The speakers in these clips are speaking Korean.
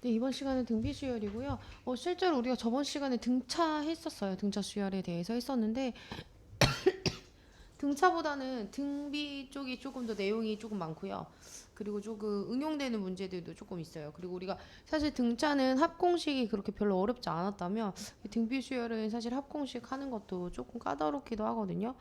네, 이번 시간은 등비 수열이고요. 실제로 우리가 저번 시간에 등차 했었어요. 등차 수열에 대해서 했었는데 등차보다는 등비 쪽이 조금 더 내용이 조금 많고요. 그리고 조금 응용되는 문제들도 조금 있어요. 그리고 우리가 사실 등차는 합공식이 그렇게 별로 어렵지 않았다면 등비 수열은 사실 합공식 하는 것도 조금 까다롭기도 하거든요.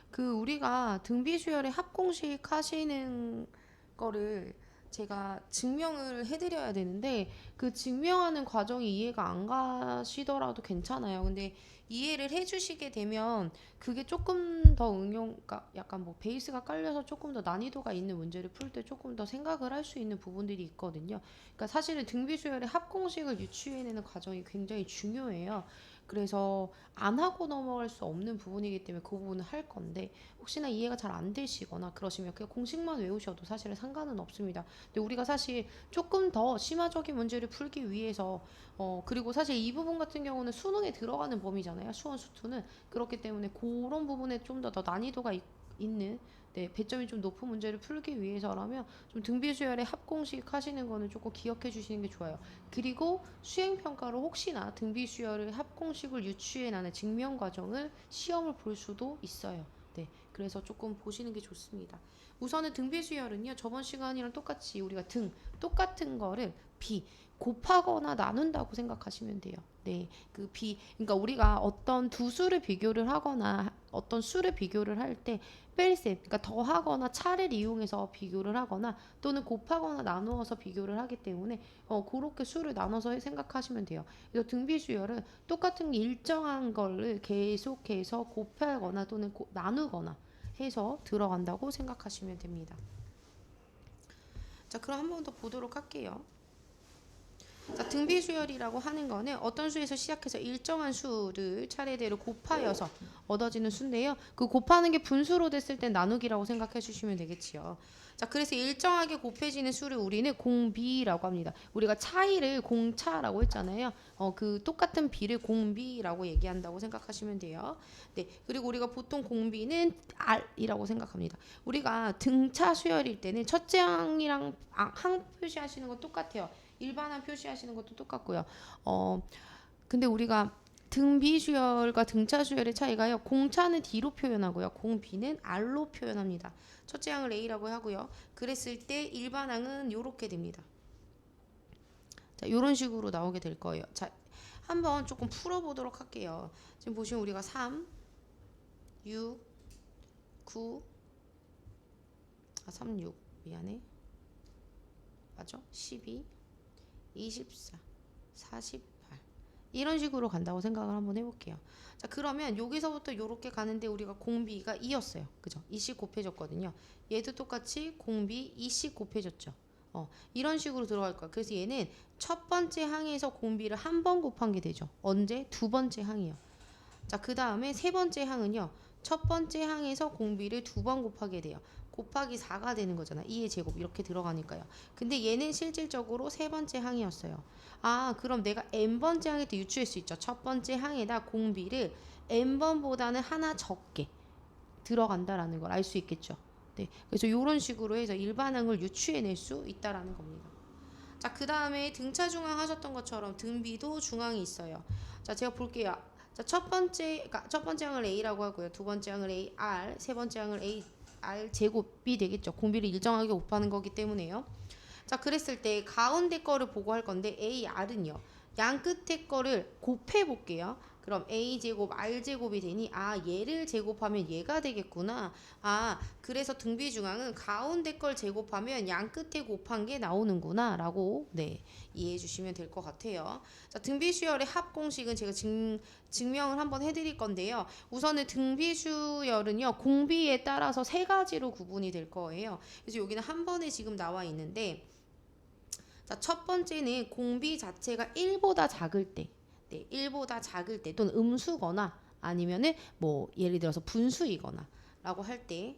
그 우리가 등비 수열의 합공식 하시는 거를 제가 증명을 해드려야 되는데 그 증명하는 과정이 이해가 안 가시더라도 괜찮아요. 근데 이해를 해주시게 되면 그게 조금 더 그러니까 약간 뭐 베이스가 깔려서 조금 더 난이도가 있는 문제를 풀 때 조금 더 생각을 할 수 있는 부분들이 있거든요. 그러니까 사실은 등비수열의 합공식을 유추해내는 과정이 굉장히 중요해요. 그래서 안 하고 넘어갈 수 없는 부분이기 때문에 그 부분을 할 건데 혹시나 이해가 잘 안 되시거나 그러시면 그냥 공식만 외우셔도 사실은 상관은 없습니다. 근데 우리가 사실 조금 더 심화적인 문제를 풀기 위해서 그리고 사실 이 부분 같은 경우는 수능에 들어가는 범위잖아요. 수원 수투는 그렇기 때문에 그런 부분에 좀 더 난이도가 있는 배점이 좀 높은 문제를 풀기 위해서라면 좀 등비수열의 합공식 하시는 거는 조금 기억해 주시는 게 좋아요. 그리고 수행평가로 혹시나 등비수열의 합공식을 유추해 나는 증명 과정을 시험을 볼 수도 있어요. 네, 그래서 조금 보시는 게 좋습니다. 우선은 등비수열은요, 저번 시간이랑 똑같이 우리가 똑같은 거를 비 곱하거나 나눈다고 생각하시면 돼요. 네, 그 그러니까 우리가 어떤 두 수를 비교를 하거나 어떤 수를 비교를 할 때 뺄셈, 그러니까 더하거나 차를 이용해서 비교를 하거나 또는 곱하거나 나누어서 비교를 하기 때문에 그렇게 수를 나눠서 생각하시면 돼요. 그래서 등비수열은 똑같은 일정한 거를 계속해서 곱하거나 또는 나누거나 해서 들어간다고 생각하시면 됩니다. 자, 그럼 한 번 더 보도록 할게요. 자, 등비수열이라고 하는 거는 어떤 수에서 시작해서 일정한 수를 차례대로 곱하여서 얻어지는 수인데요. 그 곱하는 게 분수로 됐을 땐 나누기라고 생각해 주시면 되겠지요. 자, 그래서 일정하게 곱해지는 수를 우리는 공비라고 합니다. 우리가 차이를 공차라고 했잖아요. 그 똑같은 비를 공비라고 얘기한다고 생각하시면 돼요. 네, 그리고 우리가 보통 공비는 R이라고 생각합니다. 우리가 등차 수열일 때는 첫째 항이랑 항 표시하시는 건 똑같아요. 일반항 표시하시는 것도 똑같고요. 근데 우리가 등비수열과 등차수열의 차이가요. 공차는 D로 표현하고요. 공비는 R로 표현합니다. 첫째 항을 A라고 하고요. 그랬을 때 일반항은 이렇게 됩니다. 자, 이런 식으로 나오게 될 거예요. 자, 한번 조금 풀어보도록 할게요. 지금 보시면 우리가 3, 6, 9, 3, 6 미안해. 맞아? 12, 24, 48 이런 식으로 간다고 생각을 한번 해볼게요. 자, 그러면 여기서부터 이렇게 가는데 우리가 공비가 2였어요. 그죠? 2씩 곱해졌거든요. 얘도 똑같이 공비 2씩 곱해졌죠. 이런 식으로 들어갈 거야. 그래서 얘는 첫 번째 항에서 공비를 한 번 곱한 게 되죠. 언제? 두 번째 항이요. 자, 그 다음에 세 번째 항은요. 첫 번째 항에서 공비를 두 번 곱하게 돼요. 곱하기 4가 되는 거잖아. 2의 제곱 이렇게 들어가니까요. 근데 얘는 실질적으로 세 번째 항이었어요. 아, 그럼 내가 n번째 항에 때 유추할 수 있죠. 첫 번째 항에다 공비를 n번보다는 하나 적게 들어간다라는 걸 알 수 있겠죠. 네, 그래서 이런 식으로 해서 일반항을 유추해낼 수 있다라는 겁니다. 자, 그 다음에 등차 중항 하셨던 것처럼 등비도 중항이 있어요. 자, 제가 볼게요. 자, 그러니까 첫 번째 항을 A라고 하고요. 두 번째 항을 A, R, 세 번째 항을 A, R 제곱이 되겠죠. 공비를 일정하게 곱하는 거기 때문에요. 자, 그랬을 때 가운데 거를 보고 할 건데 A, R은요. 양 끝에 거를 곱해 볼게요. 그럼 A제곱, R제곱이 되니 얘를 제곱하면 얘가 되겠구나. 그래서 등비중항은 가운데 걸 제곱하면 양 끝에 곱한 게 나오는구나 라고 이해해 주시면 될 것 같아요. 자, 등비수열의 합공식은 제가 증명을 한번 해드릴 건데요. 우선은 등비수열은요. 공비에 따라서 세 가지로 구분이 될 거예요. 그래서 여기는 한 번에 지금 나와 있는데 자, 첫 번째는 공비 자체가 1보다 작을 때 1보다 작을 때 또는 음수거나 아니면은 뭐 예를 들어서 분수이거나 라고 할 때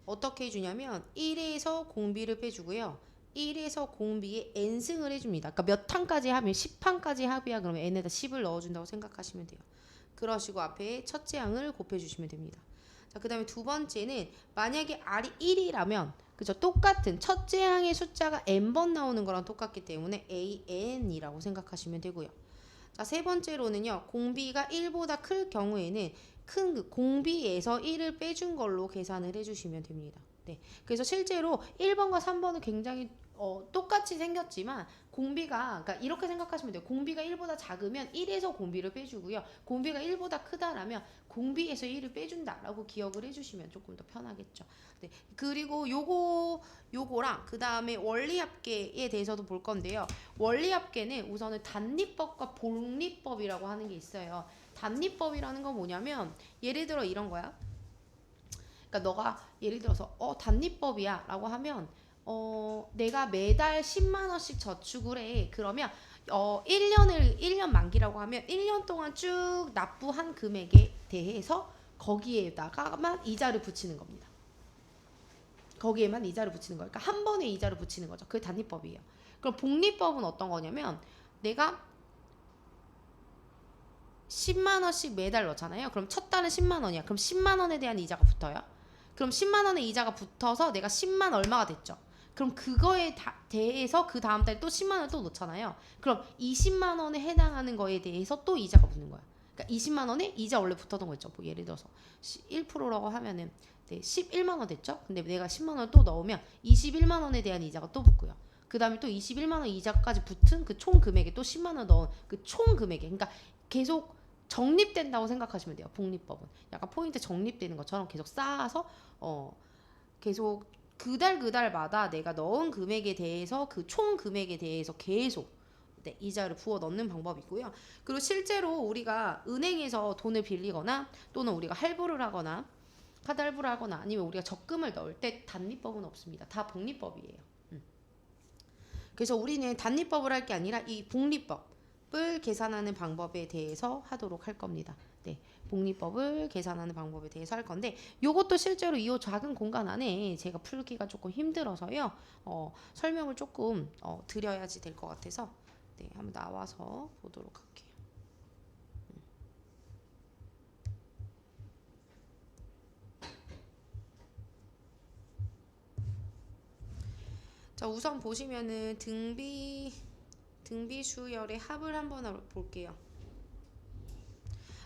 어떻게 해주냐면 1에서 공비를 빼주고요. 1에서 공비에 n승을 해줍니다. 그러니까 몇 항까지 하면 10항까지 합이야. 그러면 n에다 10을 넣어준다고 생각하시면 돼요. 그러시고 앞에 첫째 항을 곱해주시면 됩니다. 자, 그 다음에 두 번째는 만약에 R이 1이라면 그죠? 똑같은 첫째 항의 숫자가 n번 나오는 거랑 똑같기 때문에 an이라고 생각하시면 되고요. 자, 세 번째로는요. 공비가 1보다 클 경우에는 큰 그 공비에서 1을 빼준 걸로 계산을 해주시면 됩니다. 네. 그래서 실제로 1번과 3번은 굉장히 똑같이 생겼지만 공비가 그러니까 이렇게 생각하시면 돼요. 공비가 1보다 작으면 1에서 공비를 빼주고요. 공비가 1보다 크다라면 공비에서 1을 빼준다라고 기억을 해주시면 조금 더 편하겠죠. 네. 그리고 요거랑 그 다음에 원리합계에 대해서도 볼 건데요. 원리합계는 우선은 단리법과 복리법이라고 하는 게 있어요. 단리법이라는 건 뭐냐면 예를 들어 이런 거야. 그러니까 너가 예를 들어서 단리법이야 라고 하면 내가 매달 10만 원씩 저축을 해. 그러면 1년 만기라고 하면 1년 동안 쭉 납부한 금액에 대해서 거기에다가만 이자를 붙이는 겁니다. 거기에만 이자를 붙이는 거예요. 그러니까 한 번에 이자를 붙이는 거죠. 그게 단리법이에요. 그럼 복리법은 어떤 거냐면 내가 10만 원씩 매달 넣잖아요. 그럼 첫 달은 10만 원이야. 그럼 10만 원에 대한 이자가 붙어요. 그럼 10만 원의 이자가 붙어서 내가 10만 얼마가 됐죠. 그럼 그거에 대해서 그 다음 달에 또 10만 원을 또 넣잖아요. 그럼 20만 원에 해당하는 거에 대해서 또 이자가 붙는 거야. 그러니까 20만 원에 이자 원래 붙었던 거 있죠. 뭐 예를 들어서 1%라고 하면은 11만 원 됐죠. 근데 내가 10만 원을 또 넣으면 21만 원에 대한 이자가 또 붙고요. 그 다음에 또 21만 원 이자까지 붙은 그 총 금액에 또 10만 원 넣은 그 총 금액에 그러니까 계속 적립된다고 생각하시면 돼요. 복리법은 약간 포인트 적립되는 것처럼 계속 쌓아서 계속 그달마다 내가 넣은 금액에 대해서 그 총 금액에 대해서 계속 이자를 부어 넣는 방법이고요. 그리고 실제로 우리가 은행에서 돈을 빌리거나 또는 우리가 할부를 하거나 카드 할부를 하거나 아니면 우리가 적금을 넣을 때 단리법은 없습니다. 다 복리법이에요. 그래서 우리는 단리법을 할 게 아니라 이 복리법을 계산하는 방법에 대해서 하도록 할 겁니다. 네, 복리법을 계산하는 방법에 대해서 할 건데 요것도 실제로 이 작은 공간 안에 제가 풀기가 조금 힘들어서요. 설명을 조금 드려야지 될 것 같아서 네, 한번 나와서 보도록 할게요. 자, 우선 보시면은 등비 수열의 합을 한번 볼게요.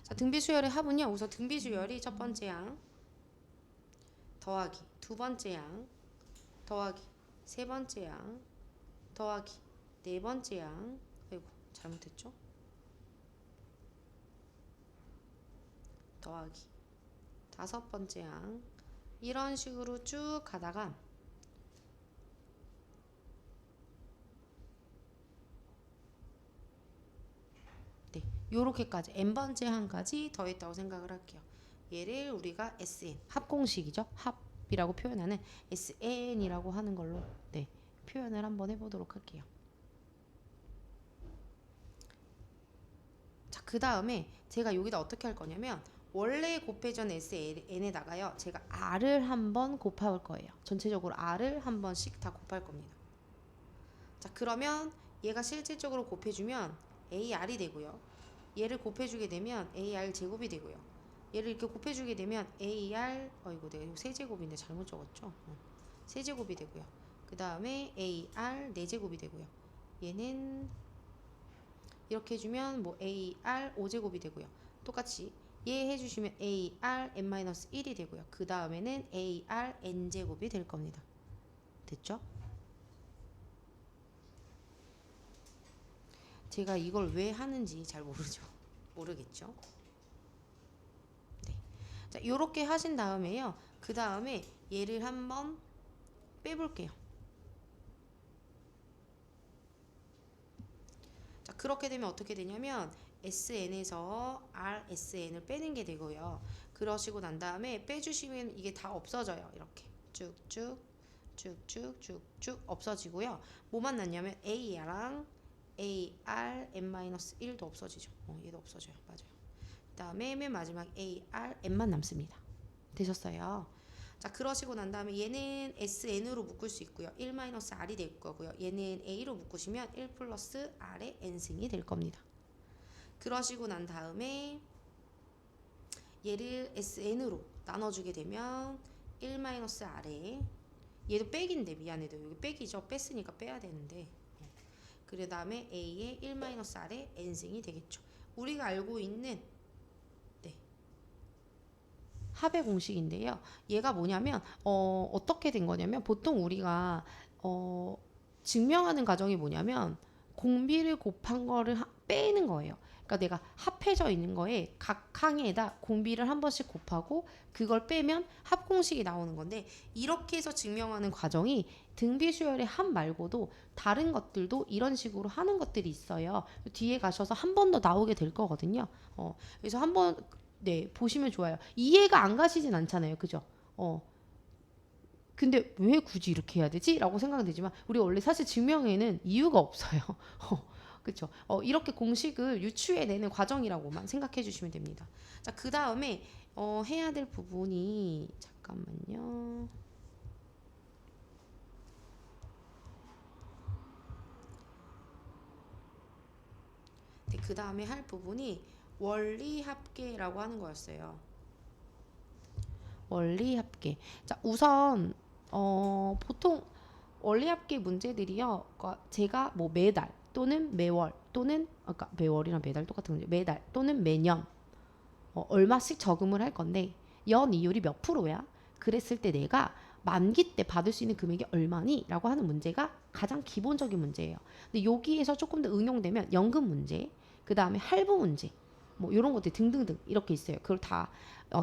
자, 등비 수열의 합은요. 우선 등비 수열이 첫 번째 항 더하기 두 번째 항 더하기 세 번째 항 더하기 네 번째 항 아이고 잘못했죠. 더하기 다섯 번째 항 이런 식으로 쭉 가다가 요렇게까지 n번째 항까지 더했다고 생각을 할게요. 얘를 우리가 SN 합공식이죠. 합이라고 표현하는 SN이라고 하는 걸로 표현을 한번 해보도록 할게요. 자, 그 다음에 제가 여기다 어떻게 할 거냐면 원래 곱해전 SN에다가요. 제가 R을 한번 곱할 거예요. 전체적으로 R을 한 번씩 다 곱할 겁니다. 자, 그러면 얘가 실질적으로 곱해주면 AR이 되고요. 얘를 곱해주게 되면 AR 제곱이 되고요. 얘를 이렇게 곱해주게 되면 AR 이거 내가 이거 세제곱인데 잘못 적었죠. 세제곱이 되고요. 그 다음에 AR 4제곱이 되고요. 얘는 이렇게 해주면 뭐 AR 5제곱이 되고요. 똑같이 얘 해주시면 AR n-1이 되고요. 그 다음에는 AR n제곱이 될 겁니다. 됐죠? 제가 이걸 왜 하는지 잘 모르겠죠. 네. 자, 요렇게 하신 다음에요. 그 다음에 얘를 한번 빼볼게요. 자, 그렇게 되면 어떻게 되냐면 SN에서 RSN을 빼는 게 되고요. 그러시고 난 다음에 빼주시면 이게 다 없어져요. 이렇게 쭉쭉 없어지고요. 뭐만 남냐면 A랑 AR n-1도 없어지죠. 얘도 없어져요. 맞아요. 그 다음에 맨 마지막 AR n만 남습니다. 되셨어요? 자, 그러시고 난 다음에 얘는 SN으로 묶을 수 있고요. 1-R이 될 거고요. 얘는 A로 묶으시면 1 플러스 R의 N승이 될 겁니다. 그러시고 난 다음에 얘를 SN으로 나눠주게 되면 1-R에 얘도 백인데 미안해도 여기 백이죠. 뺐으니까 빼야 되는데. 그 다음에 A의 1-R의 n승이 되겠죠. 우리가 알고 있는 네, 합의 공식인데요. 얘가 뭐냐면 어떻게 된 거냐면 보통 우리가 증명하는 과정이 뭐냐면 공비를 곱한 거를 빼는 거예요. 그러니까 내가 합해져 있는 거에 각 항에다 공비를 한 번씩 곱하고 그걸 빼면 합공식이 나오는 건데 이렇게 해서 증명하는 과정이 등비수열의 합 말고도 다른 것들도 이런 식으로 하는 것들이 있어요. 뒤에 가셔서 한 번 더 나오게 될 거거든요. 그래서 한번 네, 보시면 좋아요. 이해가 안 가시진 않잖아요. 그죠? 근데 왜 굳이 이렇게 해야 되지? 라고 생각은 되지만 우리 원래 사실 증명에는 이유가 없어요. 그렇죠? 이렇게 공식을 유추해내는 과정이라고만 생각해 주시면 됩니다. 자, 그 다음에 해야 될 부분이 잠깐만요. 네, 그 다음에 할 부분이 원리합계라고 하는 거였어요. 원리합계. 자, 우선 보통 원리합계 문제들이요. 그러니까 제가 뭐 매달 또는 매월 또는 아까 매월이랑 매달 똑같은 건데 매달 또는 매년 얼마씩 저금을 할 건데 연이율이 몇 프로야? 그랬을 때 내가 만기 때 받을 수 있는 금액이 얼마니? 라고 하는 문제가 가장 기본적인 문제예요. 근데 여기에서 조금 더 응용되면 연금 문제, 그 다음에 할부 문제, 뭐 이런 것들 등등등 이렇게 있어요. 그걸 다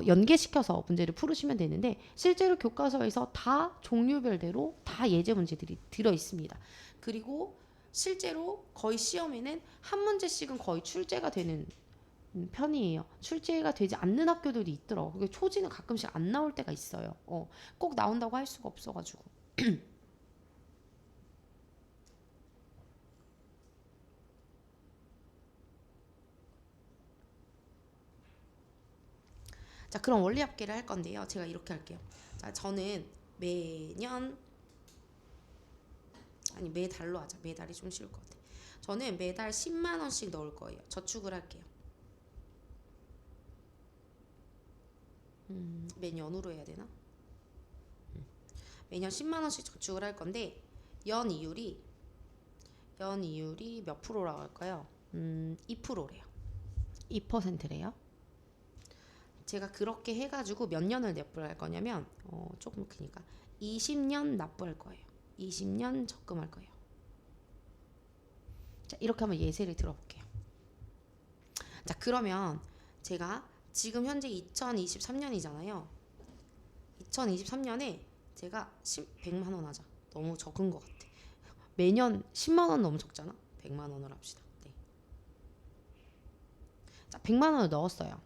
연계시켜서 문제를 풀으시면 되는데 실제로 교과서에서 다 종류별대로 다 예제 문제들이 들어 있습니다. 그리고 실제로 거의 시험에는 한 문제씩은 거의 출제가 되는 편이에요. 출제가 되지 않는 학교들이 있더라고. 그게 초지는 가끔씩 안 나올 때가 있어요. 꼭 나온다고 할 수가 없어가지고. 자, 그럼 원리합계를 할 건데요. 제가 이렇게 할게요. 자, 저는 매년 아니 매달로 하자. 매달이 좀 쉬울 것 같아. 저는 매달 10만 원씩 넣을 거예요. 저축을 할게요. 매년으로 해야 되나? 매년 10만 원씩 저축을 할 건데 연이율이 몇 프로라고 할까요? 2%래요. 2%래요. 제가 그렇게 해가지고 몇 년을 납부할 거냐면 조금 크니까 20년 납부할 거예요. 20년 적금할 거예요. 자, 이렇게 한번 예시를 들어볼게요. 자, 그러면 제가 지금 현재 2023년이잖아요. 2023년에 제가 100만 원 하자. 너무 적은 것 같아. 매년 10만 원 너무 적잖아. 100만 원을 합시다. 네. 자, 100만 원을 넣었어요.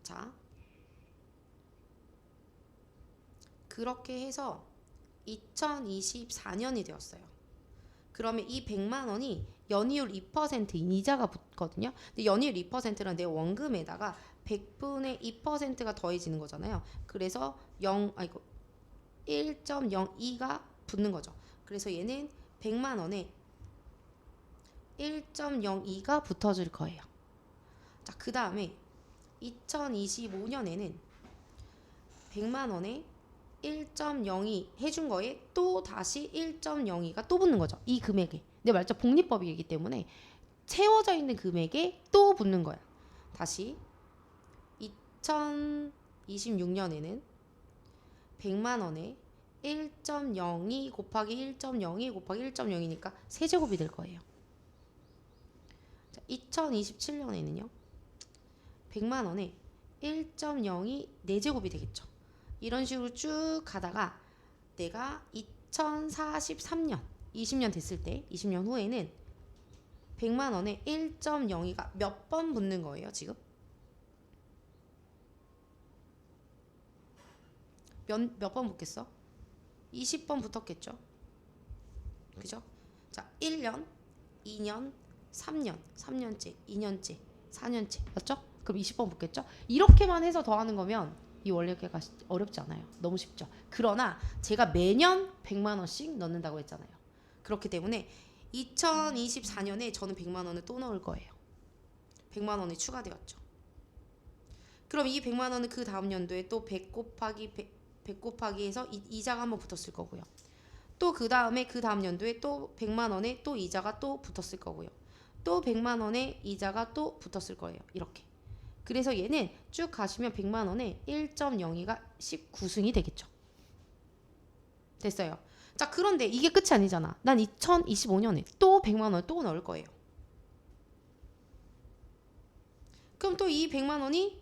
자, 그렇게 해서 2024년이 되었어요. 그러면 이 100만 원이 연이율 2%인 이자가 붙거든요. 근데 연이율 2%는 내 원금에다가 100분의 2%가 더해지는 거잖아요. 그래서 1.02가 붙는 거죠. 그래서 얘는 100만 원에 1.02가 붙어질 거예요. 자, 그 다음에 2025년에는 100만 원에 1.02 해준 거에 또 다시 1.02가 또 붙는 거죠. 이 금액에. 근데 말자 복리법이기 때문에 채워져 있는 금액에 또 붙는 거야. 다시 2026년에는 100만 원에 1.02 곱하기 1.02 곱하기 1.02니까 세제곱이 될 거예요. 자, 2027년에는요. 100만 원에 1.02 4제곱이 되겠죠. 이런 식으로 쭉 가다가 내가 2043년 20년 됐을 때 20년 후에는 100만 원에 1.02가 몇 번 붙는 거예요, 지금? 몇 번 붙겠어? 20번 붙었겠죠? 그죠? 자, 1년, 2년, 3년, 3년째, 2년째, 4년째. 맞죠? 그럼 20번 붙겠죠? 이렇게만 해서 더하는 거면 이 원리합계가 어렵지 않아요. 너무 쉽죠. 그러나 제가 매년 100만 원씩 넣는다고 했잖아요. 그렇기 때문에 2024년에 저는 100만 원을 또 넣을 거예요. 100만 원이 추가되었죠. 그럼 이 100만 원은 그 다음 연도에 또 100 곱하기 100, 100 곱하기 해서 이자가 한번 붙었을 거고요. 또 그 다음에 그 다음 연도에 또 100만 원에 또 이자가 또 붙었을 거고요. 또 100만 원에 이자가 또 붙었을 거예요. 이렇게. 그래서 얘는 쭉 가시면 100만 원에 1.02가 19승이 되겠죠. 됐어요. 자, 그런데 이게 끝이 아니잖아. 난 2025년에 또 100만 원을 또 넣을 거예요. 그럼 또 이 100만 원이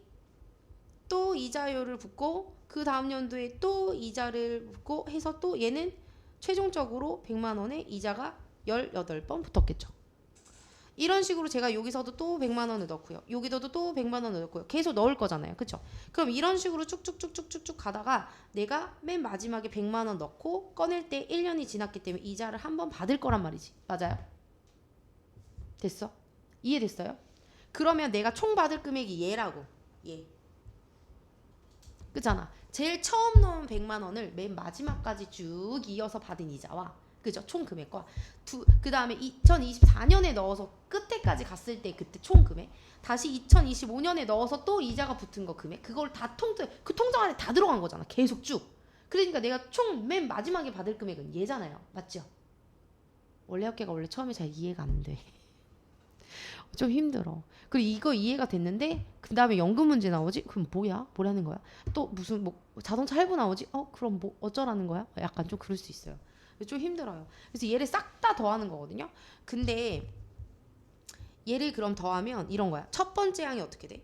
또 이자료를 붓고 그 다음 연도에 또 이자를 붓고 해서 또 얘는 최종적으로 100만 원에 이자가 18번 붙었겠죠. 이런 식으로 제가 여기서도 또 100만 원을 넣고요. 여기서도 또 100만 원을 넣고요. 계속 넣을 거잖아요. 그쵸? 그럼 이런 식으로 쭉쭉쭉쭉쭉 가다가 내가 맨 마지막에 100만 원 넣고 꺼낼 때 1년이 지났기 때문에 이자를 한 번 받을 거란 말이지. 맞아요? 됐어? 이해됐어요? 그러면 내가 총 받을 금액이 얘라고. 얘. 그잖아. 제일 처음 넣은 100만 원을 맨 마지막까지 쭉 이어서 받은 이자와 그죠? 총 금액과 그 다음에 2024년에 넣어서 끝에까지 갔을 때 그때 총 금액 다시 2025년에 넣어서 또 이자가 붙은 거 금액 그걸 다 그 통장 안에 다 들어간 거잖아. 계속 쭉. 그러니까 내가 총 맨 마지막에 받을 금액은 얘잖아요. 맞죠? 원래 합계가 원래 처음에 잘 이해가 안 돼. 좀 힘들어. 그리고 이거 이해가 됐는데 그 다음에 연금 문제 나오지? 그럼 뭐야? 뭐라는 거야? 또 무슨 뭐 자동차 할부 나오지? 그럼 뭐 어쩌라는 거야? 약간 좀 그럴 수 있어요. 좀 힘들어요. 그래서 얘를 싹 다 더하는 거거든요. 근데 얘를 그럼 더하면 이런 거야. 첫 번째 항이 어떻게 돼?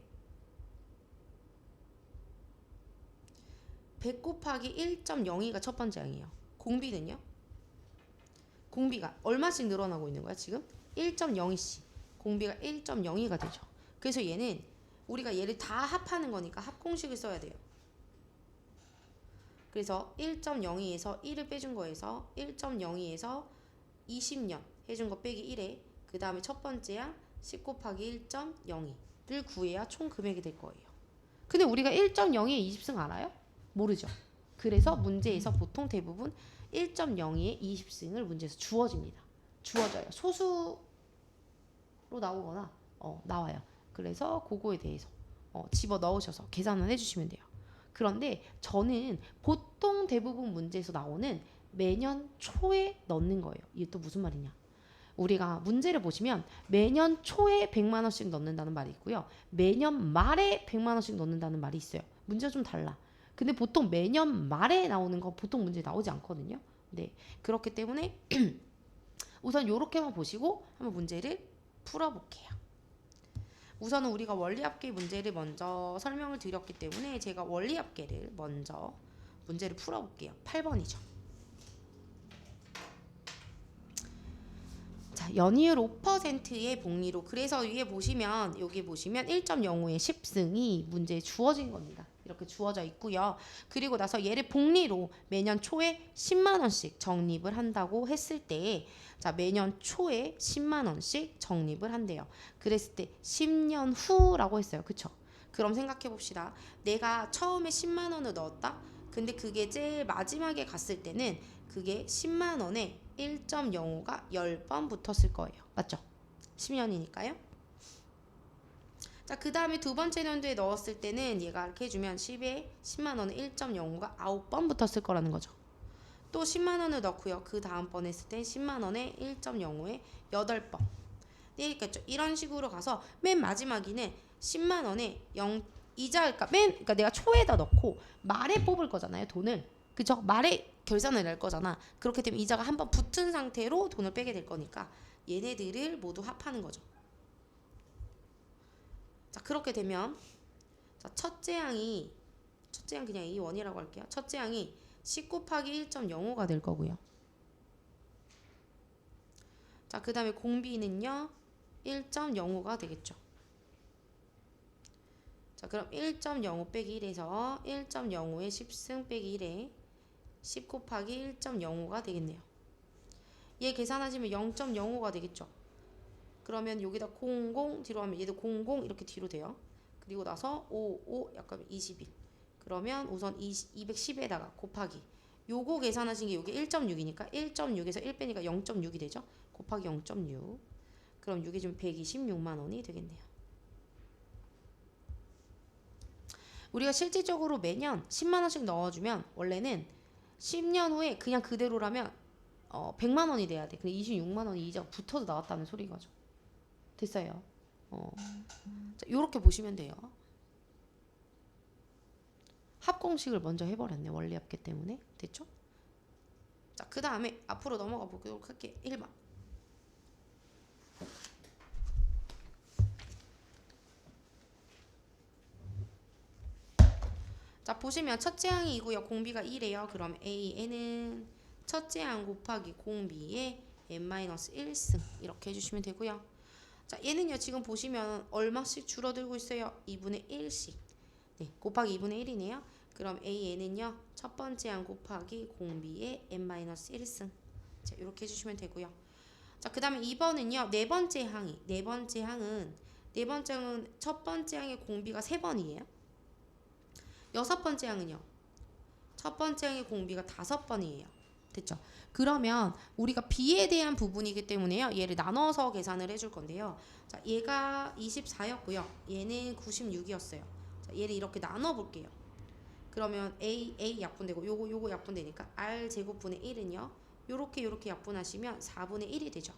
100 곱하기 1.02가 첫 번째 항이에요. 공비는요? 공비가 얼마씩 늘어나고 있는 거야 지금? 1.02씩. 공비가 1.02가 되죠. 그래서 얘는 우리가 얘를 다 합하는 거니까 합공식을 써야 돼요. 그래서 1.02에서 1을 빼준 거에서 1.02에서 20년 해준 거 빼기 1에 그 다음에 첫 번째야 10 곱하기 1.02를 구해야 총 금액이 될 거예요. 근데 우리가 1.02에 20승 알아요? 모르죠. 그래서 문제에서 보통 대부분 1.02에 20승을 문제에서 주어집니다. 주어져요. 소수로 나오거나 나와요. 그래서 그거에 대해서 집어 넣으셔서 계산을 해주시면 돼요. 그런데 저는 보통 대부분 문제에서 나오는 매년 초에 넣는 거예요. 이게 또 무슨 말이냐? 우리가 문제를 보시면 매년 초에 100만 원씩 넣는다는 말이 있고요. 매년 말에 100만 원씩 넣는다는 말이 있어요. 문제가 좀 달라. 근데 보통 매년 말에 나오는 거 보통 문제 나오지 않거든요. 네, 그렇기 때문에 우선 이렇게만 보시고 한번 문제를 풀어볼게요. 우선은 우리가 원리합계 문제를 먼저 설명을 드렸기 때문에 제가 원리합계를 먼저 문제를 풀어볼게요. 8번이죠. 자, 연이율 5%의 복리로 그래서 위에 보시면 여기 보시면 1.05의 10승이 문제에 주어진 겁니다. 이렇게 주어져 있고요. 그리고 나서 얘를 복리로 매년 초에 10만 원씩 적립을 한다고 했을 때 자, 매년 초에 10만 원씩 적립을 한대요. 그랬을 때 10년 후라고 했어요. 그쵸? 그럼 생각해 봅시다. 내가 처음에 10만 원을 넣었다. 근데 그게 제일 마지막에 갔을 때는 그게 10만 원에 1.05가 10번 붙었을 거예요. 맞죠? 10년이니까요. 자, 그 다음에 두 번째 연도에 넣었을 때는 얘가 이렇게 해주면 10에 10만 원에 1.05가 9번 붙었을 거라는 거죠. 또 10만 원을 넣고요. 그 다음번 했을 때 10만 원에 1.05에 8번. 네, 있겠죠. 이런 식으로 가서 맨 마지막에는 10만 원에 이자 그러니까 내가 초에다 넣고 말에 뽑을 거잖아요. 돈을. 그죠? 말에 결산을 낼 거잖아. 그렇게 되면 이자가 한번 붙은 상태로 돈을 빼게 될 거니까 얘네들을 모두 합하는 거죠. 자, 그렇게 되면 자, 첫째 항이 그냥 A1이라고 할게요. 첫째 항이 10 곱하기 1.05가 될 거고요. 자, 그 다음에 공비는요 1.05가 되겠죠. 자, 그럼 1.05 빼기 1에서 1.05에 10승 빼기 1에 10 곱하기 1.05가 되겠네요. 얘 계산하시면 0.05가 되겠죠. 그러면 여기다 00 뒤로 하면 얘도 00 이렇게 뒤로 돼요. 그리고 나서 55 약간 21. 그러면 우선 210에다가 곱하기 요거 계산하신 게 요게 1.6이니까 1.6에서 1 빼니까 0.6이 되죠. 곱하기 0.6. 그럼 6이 좀 126만 원이 되겠네요. 우리가 실질적으로 매년 10만 원씩 넣어주면 원래는 10년 후에 그냥 그대로라면 100만 원이 돼야 돼. 근데 26만 원이 이자가 붙어서 나왔다는 소리가죠. 됐어요. 자, 요렇게 보시면 돼요. 합공식을 먼저 해버렸네. 원리 없기 때문에. 됐죠? 자, 그 다음에 앞으로 넘어가 보도록 할게. 1번. 자, 보시면 첫째 항이 2고요. 공비가 1이에요. 그럼 AN은 첫째 항 곱하기 공비의 n-1승 이렇게 해주시면 되고요. 자, 얘는요. 지금 보시면 얼마씩 줄어들고 있어요? 2분의 1씩. 네, 곱하기 2분의 1이네요. 그럼 AN은요. 첫 번째 항 곱하기 공비의 n-1승. 자, 이렇게 해주시면 되고요. 자, 그 다음에 2번은요. 네 번째 항은 첫 번째 항의 공비가 3번이에요. 여섯 번째 항은요. 첫 번째 항의 공비가 5번이에요. 됐죠? 그러면 우리가 B에 대한 부분이기 때문에요. 얘를 나눠서 계산을 해줄 건데요. 자, 얘가 24였고요. 얘는 96이었어요. 자, 얘를 이렇게 나눠 볼게요. 그러면 A 약분되고 요거 약분되니까 R 제곱분의 1은요. 요렇게 약분하시면 4분의 1이 되죠.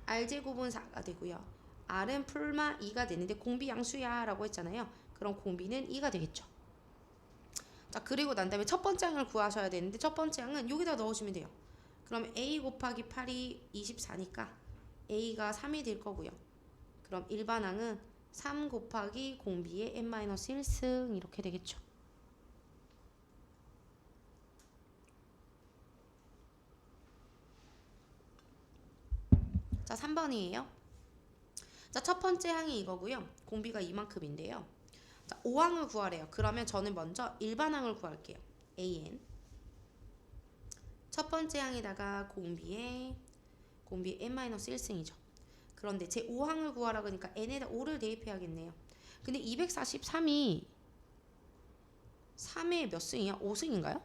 R 제곱은 4가 되고요. R은 풀마 2가 되는데 공비 양수야 라고 했잖아요. 그럼 공비는 2가 되겠죠. 자, 그리고 난 다음에 첫 번째 항을 구하셔야 되는데 첫 번째 항은 여기다 넣으시면 돼요. 그럼 A 곱하기 8이 24니까 A가 3이 될 거고요. 그럼 일반 항은 3 곱하기 공비의 n-1승 이렇게 되겠죠. 자, 3번이에요. 자, 첫 번째 항이 이거고요. 공비가 이만큼인데요. 자, 5항을 구하래요. 그러면 저는 먼저 일반 항을 구할게요. AN 첫 번째 항에다가 공비의 n-1승이죠. 그런데 제 5항을 구하라 그러니까 n에다 5를 대입해야겠네요. 근데 243이 3의 몇 승이야? 5승인가요?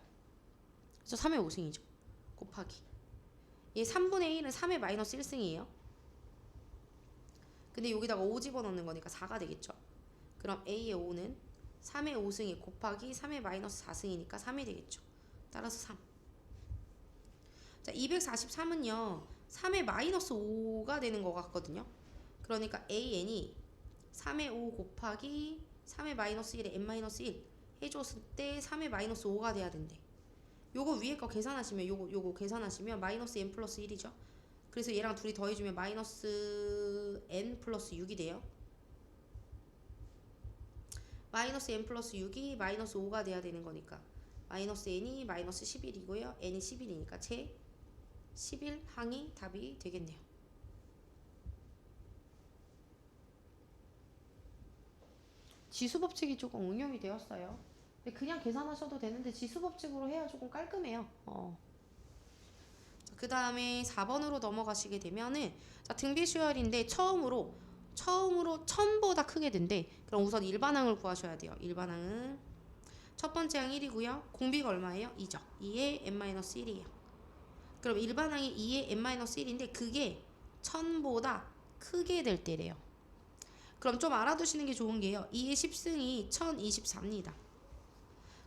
그래서 3의 5승이죠. 곱하기 얘 3분의 1은 3의 마이너스 1승이에요. 근데 여기다가 5 집어넣는 거니까 4가 되겠죠. 그럼 A의 5는 3의 5승이 곱하기 3의 마이너스 4승이니까 3이 되겠죠. 따라서 3. 자, 243은요. 3의 마이너스 5가 되는 것 같거든요. 그러니까 AN이 3의 5 곱하기 3의 마이너스 1에 n-1 해줬을 때 3의 마이너스 5가 돼야 된대. 요거 위에 거 계산하시면 요거 계산하시면 마이너스 n 플러스 1이죠. 그래서 얘랑 둘이 더해주면 마이너스 n 플러스 6이 돼요. 마이너스 n 플러스 6이 마이너스 5가 돼야 되는 거니까 마이너스 n이 마이너스 11이고요. n이 11이니까 제 11항이 답이 되겠네요. 지수법칙이 조금 응용이 되었어요. 근데 그냥 계산하셔도 되는데 지수법칙으로 해야 조금 깔끔해요. 그 다음에 4번으로 넘어가시게 되면은 자, 등비 수열인데 처음으로 1000보다 크게 된대. 그럼 우선 일반항을 구하셔야 돼요. 일반항은 첫 번째 항 1이고요. 공비가 얼마예요? 2죠. 2의 n-1이에요. 그럼 일반항이 2의 n-1인데 그게 1000보다 크게 될 때래요. 그럼 좀 알아두시는 게 좋은 게요. 2의 10승이 1024입니다.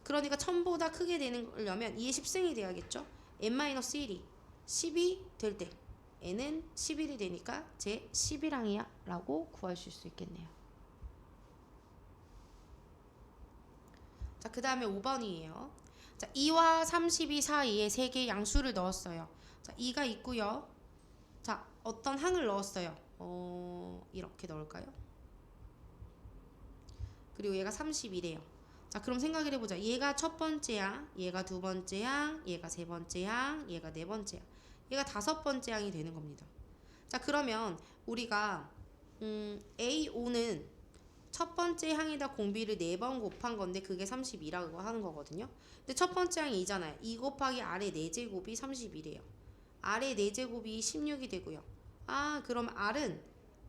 그러니까 1000보다 크게 되려면 2의 10승이 돼야겠죠. n-1이 10이 될 때 n은 11이 되니까 제 11항이야 라고 구하실 수 있겠네요. 자, 그 다음에 5번이에요. 자, 2와 32 사이에 3개의 양수를 넣었어요. 자, 2가 있고요. 자, 어떤 항을 넣었어요. 이렇게 넣을까요? 그리고 얘가 30이래요. 자, 그럼 생각을 해보자. 얘가 첫 번째 항, 얘가 두 번째 항, 얘가 세 번째 항, 얘가 네 번째 항, 얘가 다섯 번째 항이 되는 겁니다. 자, 그러면 우리가 A5는 첫 번째 항에다 공비를 4번 곱한 건데 그게 32라고 하는 거거든요. 근데 첫 번째 항이 2잖아요. 2 곱하기 R의 4제곱이 31이에요. R의 4제곱이 16이 되고요. 그럼 R은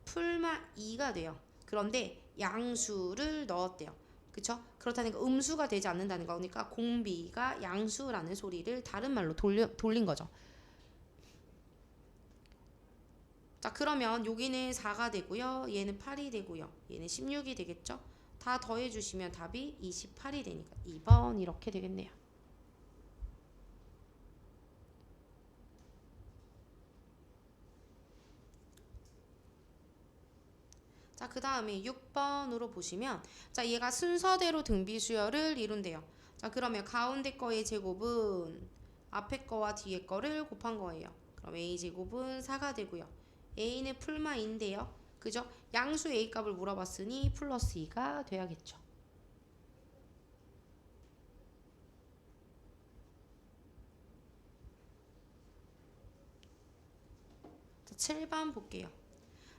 풀마 2가 돼요. 그런데 양수를 넣었대요. 그쵸? 그렇다니까 음수가 되지 않는다는 거니까 공비가 양수라는 소리를 다른 말로 돌린 거죠. 자, 그러면 여기는 4가 되고요. 얘는 8이 되고요. 얘는 16이 되겠죠? 다 더해주시면 답이 28이 되니까 2번 이렇게 되겠네요. 자, 그 다음에 6번으로 보시면 자, 얘가 순서대로 등비수열을 이룬대요. 자, 그러면 가운데 거의 제곱은 앞에 거와 뒤에 거를 곱한 거예요. 그럼 a제곱은 4가 되고요. a는 풀마인데요. 그죠? 양수 a 값을 물어봤으니 플러스 2가 돼야겠죠. 자, 7번 볼게요.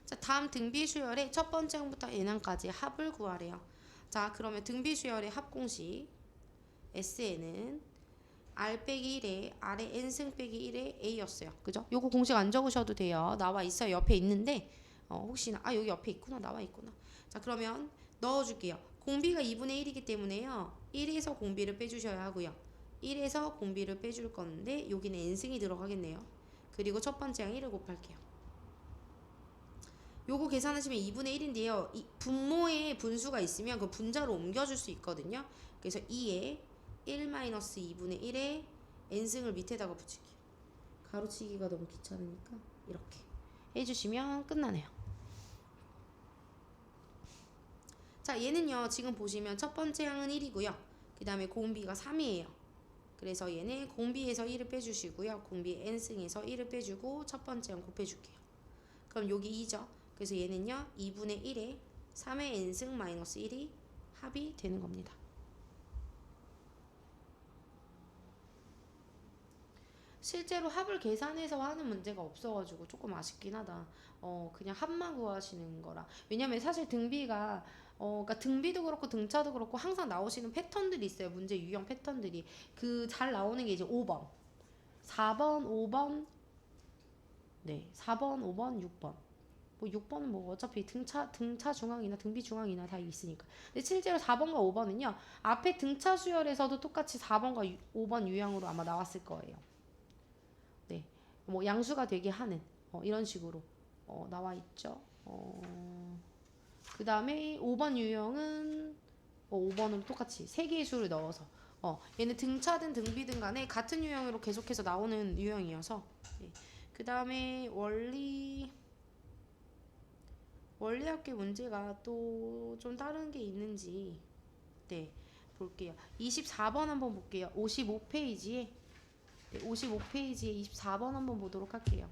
자, 다음 등비수열의 첫 번째 항부터 n항까지 합을 구하래요. 자, 그러면 등비수열의 합공식 Sn은 R 빼기 1에 R의 N승 빼기 1에 A였어요. 그죠? 요거 공식 안 적으셔도 돼요. 나와 있어요. 옆에 있는데 혹시나 여기 옆에 있구나. 나와 있구나. 자, 그러면 넣어줄게요. 공비가 2분의 1이기 때문에요. 1에서 공비를 빼주셔야 하고요. 1에서 공비를 빼줄 건데 여기는 N승이 들어가겠네요. 그리고 첫 번째 항 1을 곱할게요. 요거 계산하시면 2분의 1인데요. 이 분모에 분수가 있으면 그 분자로 옮겨줄 수 있거든요. 그래서 2에 1-2분의 1에 n승을 밑에다가 붙일게요. 가로치기가 너무 귀찮으니까 이렇게 해주시면 끝나네요. 자, 얘는요 지금 보시면 첫 번째 항은 1이고요. 그 다음에 공비가 3이에요. 그래서 얘는 공비에서 1을 빼주시고요. 공비 n승에서 1을 빼주고 첫 번째 항 곱해줄게요. 그럼 여기 2죠. 그래서 얘는요 2분의 1에 3의 n승 마이너스 1이 합이 되는 겁니다. 실제로 합을 계산해서 하는 문제가 없어가지고 조금 아쉽긴 하다. 그냥 합만 구하시는 거라. 왜냐면 사실 등비가 그러니까 등비도 그렇고 등차도 그렇고 항상 나오시는 패턴들이 있어요. 문제 유형 패턴들이. 그 잘 나오는 게 이제 5번, 4번, 5번, 네, 4번, 5번, 6번. 뭐 6번은 뭐 어차피 등차 중앙이나 등비 중앙이나 다 있으니까. 근데 실제로 4번과 5번은요. 앞에 등차 수열에서도 똑같이 4번과 5번 유형으로 아마 나왔을 거예요. 네, 뭐 양수가 되게 하는 이런 식으로 나와 있죠. 그 다음에 5번 유형은 5번으로 똑같이 3개의 수를 넣어서 얘는 등차든 등비든 간에 같은 유형으로 계속해서 나오는 유형이어서 네. 그 다음에 원리학계 문제가 또 좀 다른 게 있는지 네 볼게요. 24번 한번 볼게요. 55페이지에 네, 55페이지에 24번 한번 보도록 할게요.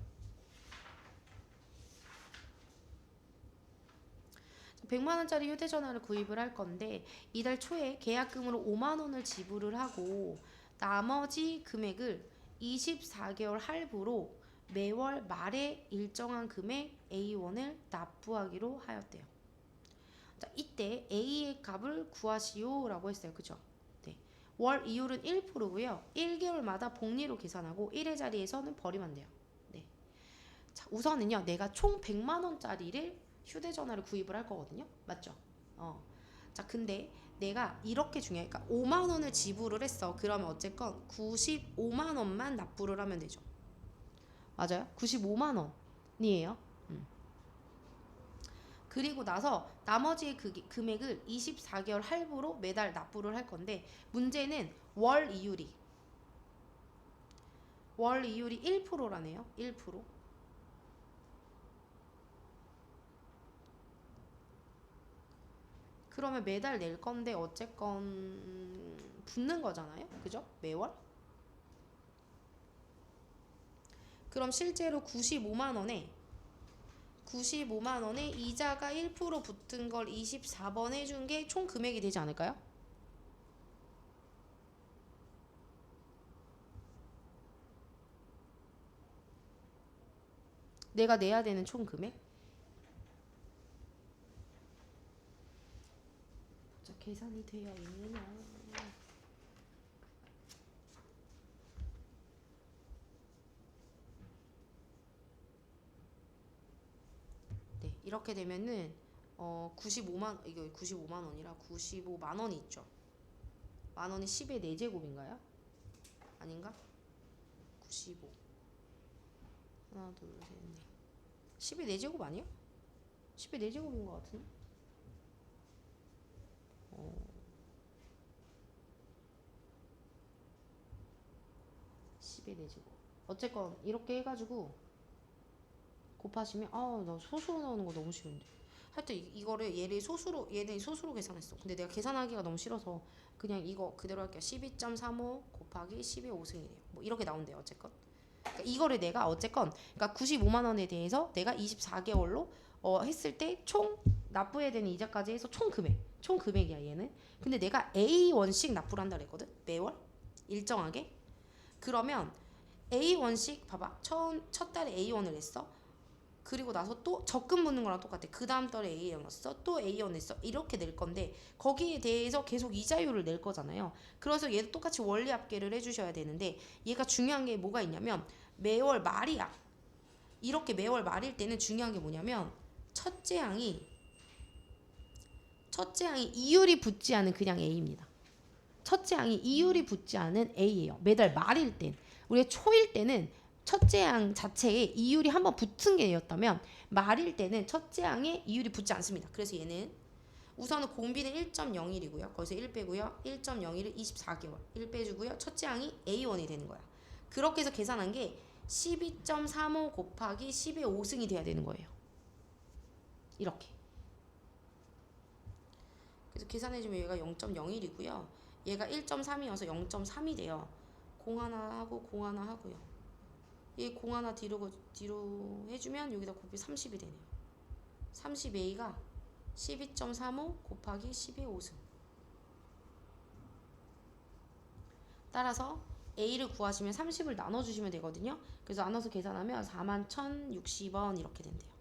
100만원짜리 휴대전화를 구입을 할 건데 이달 초에 계약금으로 5만원을 지불을 하고 나머지 금액을 24개월 할부로 매월 말에 일정한 금액 A1을 납부하기로 하였대요. 자, 이때 A의 값을 구하시오 라고 했어요. 그죠? 네. 월 이율은 1%고요. 1개월마다 복리로 계산하고 1의 자리에서는 버리면 돼요. 네. 자, 우선은요. 내가 총 100만원짜리를 휴대전화를 구입을 할 거거든요. 맞죠? 자, 근데 내가 이렇게 중요해. 그러니까 5만원을 지불을 했어. 그러면 어쨌건 95만원만 납부를 하면 되죠. 맞아요? 95만원이에요. 그리고 나서 나머지 그 금액을 24개월 할부로 매달 납부를 할 건데 문제는 월 이율이 1%라네요. 1%. 그러면 매달 낼 건데 어쨌건 붙는 거잖아요. 그죠? 매월. 그럼 실제로 95만원에 이자가 1% 붙은 걸 24번 해준 게 총 금액이 되지 않을까요? 내가 내야 되는 총 금액? 자, 계산이 되어 있느냐? 네, 이렇게 되면은 95만 원이라 95만 원이 있죠. 만 원이 10의 4제곱인가요? 아닌가? 95 하나 둘셋넷 10의 4제곱 아니야? 10의 4제곱인 것 같은데? 10의 내제곱. 어쨌건 이렇게 해가지고 곱하시면 나 소수로 나오는 거 너무 싫은데. 하여튼 이거를 얘를 소수로 계산했어. 근데 내가 계산하기가 너무 싫어서 그냥 이거 그대로 할게요. 12.35 곱하기 10의 5승이래요. 뭐 이렇게 나온대요. 어쨌건. 그러니까 이거를 내가 어쨌건 그러니까 95만 원에 대해서 내가 24개월로 했을 때 총 납부해야 되는 이자까지 해서 총 금액이야 얘는. 근데 내가 A1씩 납부를 한다 그랬거든. 매월 일정하게. 그러면 A1씩 봐봐. 첫 달에 A1을 했어. 그리고 나서 또 적금 붙는 거랑 똑같아. 그 다음 달에 A1 했어. 또 A1 했어. 이렇게 낼 건데 거기에 대해서 계속 이자율을 낼 거잖아요. 그래서 얘도 똑같이 원리 합계를 해주셔야 되는데 얘가 중요한 게 뭐가 있냐면 매월 말이야. 이렇게 매월 말일 때는 중요한 게 뭐냐면 첫째 항이 이율이 붙지 않은 그냥 A입니다. 첫째 항이 이율이 붙지 않은 A예요. 매달 말일 땐. 우리가 초일 때는 첫째 항 자체에 이율이 한번 붙은 게 였다면 말일 때는 첫째 항에 이율이 붙지 않습니다. 그래서 얘는 우선은 공비는 1.01이고요. 거기서 1 빼고요. 1.01을 24개월 1 빼주고요. 첫째 항이 A1이 되는 거야. 그렇게 해서 계산한 게 12.35 곱하기 10의 5승이 돼야 되는 거예요. 이렇게. 그래서 계산해주면 얘가 0.01이고요. 얘가 1.3이어서 0.3이 돼요. 공 하나 하고 공 하나 하고요. 얘 공 하나 뒤로 해주면 여기다 곱이 30이 되네요. 30A가 12.35 곱하기 10의 5승. 따라서 A를 구하시면 30을 나눠주시면 되거든요. 그래서 나눠서 계산하면 41,060원 이렇게 된대요.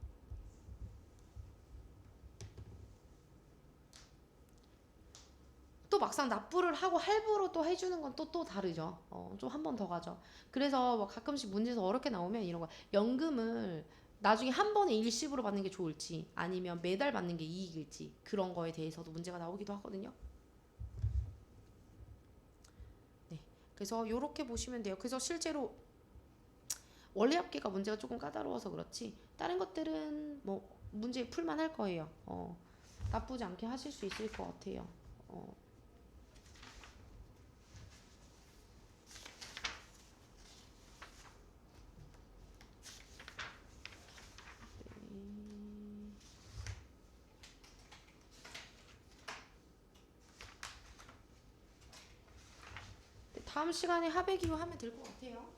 또 막상 납부를 하고 할부로 또 해주는 건 또 다르죠. 좀 한 번 더 가죠. 그래서 뭐 가끔씩 문제에서 어렵게 나오면 이런 거 연금을 나중에 한 번에 일시불로 받는 게 좋을지 아니면 매달 받는 게 이익일지 그런 거에 대해서도 문제가 나오기도 하거든요. 네, 그래서 요렇게 보시면 돼요. 그래서 실제로 원리 합계가 문제가 조금 까다로워서 그렇지 다른 것들은 뭐 문제 풀만 할 거예요. 나쁘지 않게 하실 수 있을 것 같아요. 다음 시간에 합의 기호 하면 될 것 같아요.